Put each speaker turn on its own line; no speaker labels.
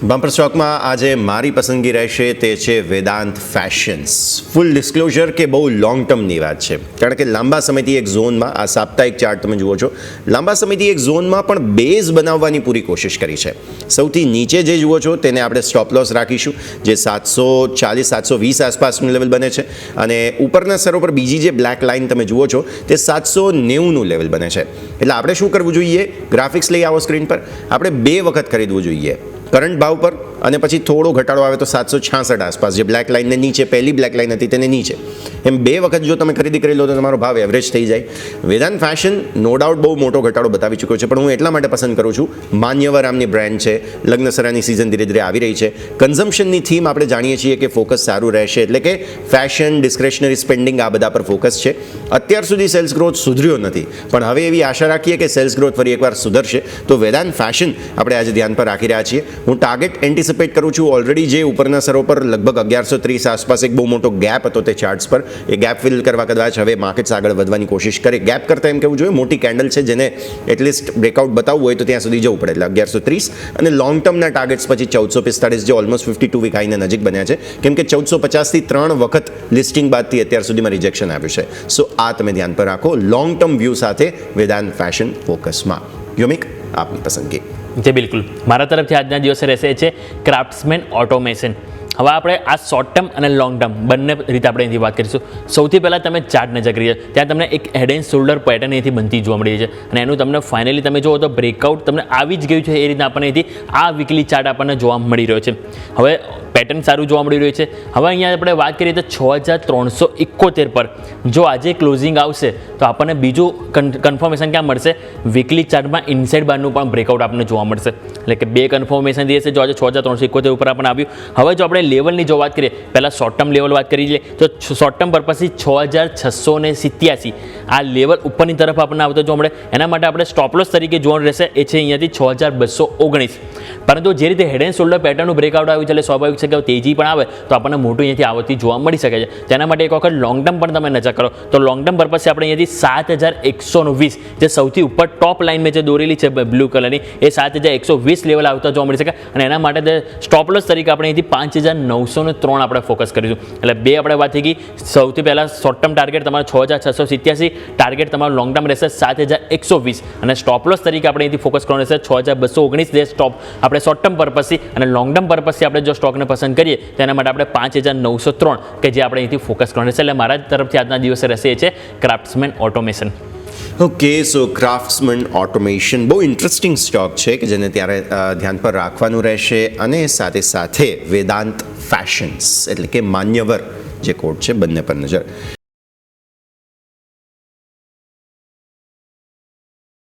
Bumper સ્ટોકમાં આજે મારી પસંદગી રહેશે તે છે વેદાંત ફેશન્સ. ફૂલ ડિસ્ક્લોઝર કે બહુ લોંગ ટર્મની વાત છે, કારણ કે લાંબા સમયથી એક ઝોનમાં, આ સાપ્તાહિક ચાર્ટ તમે જુઓ છો, લાંબા સમયથી એક ઝોનમાં પણ બેઝ બનાવવાની પૂરી કોશિશ કરી છે. સૌથી નીચે જે જુઓ છો તેને આપણે સ્ટોપ લોસ રાખીશું, જે 740 720 આસપાસનું લેવલ બને છે, અને ઉપરના સ્તરો પર બીજી જે બ્લેક લાઇન તમે જુઓ છો તે 790નું લેવલ બને છે. એટલે આપણે શું કરવું જોઈએ? ગ્રાફિક્સ લઈ આવો સ્ક્રીન પર. આપણે 2 વખત ખરીદવું જોઈએ, કરંટ ભાવ પર, અને પછી થોડો ઘટાડો આવે તો 766 આસપાસ, જે બ્લેક લાઇનને નીચે, પહેલી બ્લેક લાઇન હતી તેને નીચે, એમ 2 વખત જો તમે ખરીદી કરી લો તો તમારો ભાવ એવરેજ થઈ જાય. વેદાંત ફેશન નો ડાઉટ બહુ મોટો ઘટાડો બતાવી ચૂક્યો છે, પણ હું એટલા માટે પસંદ કરું છું, માન્યવર આમની બ્રાન્ડ છે, લગ્નસરાની સિઝન ધીરે ધીરે આવી રહી છે, કન્ઝમ્પશનની થીમ આપણે જાણીએ છીએ કે ફોકસ સારું રહેશે, એટલે કે ફેશન, ડિસ્ક્રેશનરી સ્પેન્ડિંગ, આ બધા પર ફોકસ છે. અત્યાર સુધી સેલ્સ ગ્રોથ સુધર્યો નથી, પણ હવે એવી આશા રાખીએ કે સેલ્સ ગ્રોથ ફરી એકવાર સુધરશે, તો વેદાંત ફેશન આપણે આજે ધ્યાન પર રાખી રહ્યા છીએ. હું ટાર્ગેટ એન્ટિસિપેટ કરું છું. ઓલરેડી જે ઉપરના સ્તરો પર લગભગ 1130 આસપાસ એક બહુ મોટો ગેપ હતો તે ચાર્ટ્સ પર, એ ગેપ ફિલ કરવા કદાચ હવે માર્કેટ્સ આગળ વધવાની કોશિશ કરે. ગેપ કરતાં એમ કહેવું જોઈએ, મોટી કેન્ડલ છે જેને એટલીસ્ટ બ્રેકઆઉટ બતાવવું હોય તો ત્યાં સુધી જવું પડે, એટલે 1130, અને લોંગ ટર્મના ટાર્ગેટ્સ પછી 1445, જે ઓલમોસ્ટ 52 વીક હાઈને નજીક બન્યા છે, કેમ કે 1450થી 3 વખત લિસ્ટિંગ બાદથી અત્યાર સુધીમાં રિજેક્શન આવ્યું છે. સો આ તમે ધ્યાન પર રાખો, લોંગ ટર્મ વ્યૂ સાથે વેદાંત ફેશન ફોકસમાં. યોમિક, આપની પસંદગી.
જે બિલકુલ મારા તરફથી આજના દિવસે રહેશે છે ક્રાફ્ટ્સમેન ઓટોમેશન. હવે આપણે આ શોર્ટ ટર્મ અને લોંગ ટર્મ બંને રીતે આપણે અહીંથી વાત કરીશું. સૌથી પહેલાં તમે ચાર્ટ નજર કરીએ, ત્યાં તમને એક હેડ એન્ડ શોલ્ડર પેટર્ન અહીંથી બનતી જોવા મળી છે, અને એનું તમને ફાઇનલી તમે જુઓ તો બ્રેકઆઉટ તમને આવી જ ગયું છે. એ રીતના આપણને અહીંથી આ વીકલી ચાર્ટ આપણને જોવા મળી રહ્યો છે. હવે પેટર્ન સારું જોવા મળી રહ્યું છે. હવે અહીંયા આપણે વાત કરીએ તો 6371 પર જો આજે ક્લોઝિંગ આવશે તો આપણને બીજું કન્ફર્મેશન ક્યાં મળશે? વીકલી ચાર્ટમાં ઇનસાઇડ બારનું પણ બ્રેકઆઉટ આપણને જોવા મળશે. એટલે કે 2 કન્ફર્મેશન દિવસે જો આજે 6371 ઉપર આપણને આવ્યું. હવે જો આપણે લેવલની જો વાત કરીએ, પહેલાં શોર્ટ ટર્મ લેવલ વાત કરી લઈએ તો શોર્ટ ટર્મ પર્પઝથી 6687 આ લેવલ ઉપરની તરફ આપણને આવતો જોવા મળે. એના માટે આપણે સ્ટોપલોસ તરીકે જોવાનું રહેશે, એ છે અહીંયાથી 6219. પરંતુ જે રીતે હેડ એન્ડ શોલ્ડર પેટર્નનું બ્રેકઆઉટ આવ્યું છે, એટલે સ્વાભાવિક છે કે તેજી પણ આવે તો આપણને મોટું અહીંયાથી આવતી જોવા મળી શકે છે. તેના માટે એક વખત લોંગ ટર્મ પણ તમે નજર કરો તો લોંગ ટર્મ પર્પઝથી આપણે અહીંયાથી 7120, જે સૌથી ઉપર ટોપ લાઇન મેં જે દોરેલી છે બ્લુ કલરની, એ 7120 લેવલ આવતા જોવા મળી શકે. અને એના માટે સ્ટોપલોસ તરીકે આપણે અહીંથી 5903 આપણે ફોકસ કરીશું. એટલે 2 આપણે વાત થઈ ગઈ. સૌથી પહેલાં શોર્ટ ટર્મ ટાર્ગેટ તમારો 6687, ટાર્ગેટ તમારો લોંગ ટર્મ રહેશે 7120, અને સ્ટોપલોસ તરીકે આપણે અહીંથી ફોકસ કરવાનું રહેશે 6219, જે સ્ટોપ આપણે શોર્ટ ટર્મ પર્પઝથી. અને લોંગ ટર્મ પર્પઝથી આપણે જો સ્ટોકને પસંદ કરીએ તેના માટે આપણે 5903 કે જે આપણે અહીંથી ફોકસ કરવાનું રહેશે. એટલે મારા તરફથી આજના દિવસે રહેશે એ છે ક્રાફ્ટ્સમેન ઓટોમેશન.
ઓકે, સો ક્રાફ્ટ્સમેન ઓટોમેશન બહુ ઇન્ટરેસ્ટિંગ સ્ટોક છે કે જેને ત્યારે ધ્યાન પર રાખવાનું રહેશે. અને સાથે સાથે વેદાંત ફેશન્સ એટલે કે માન્યવર જે કોડ છે બંને પર નજર.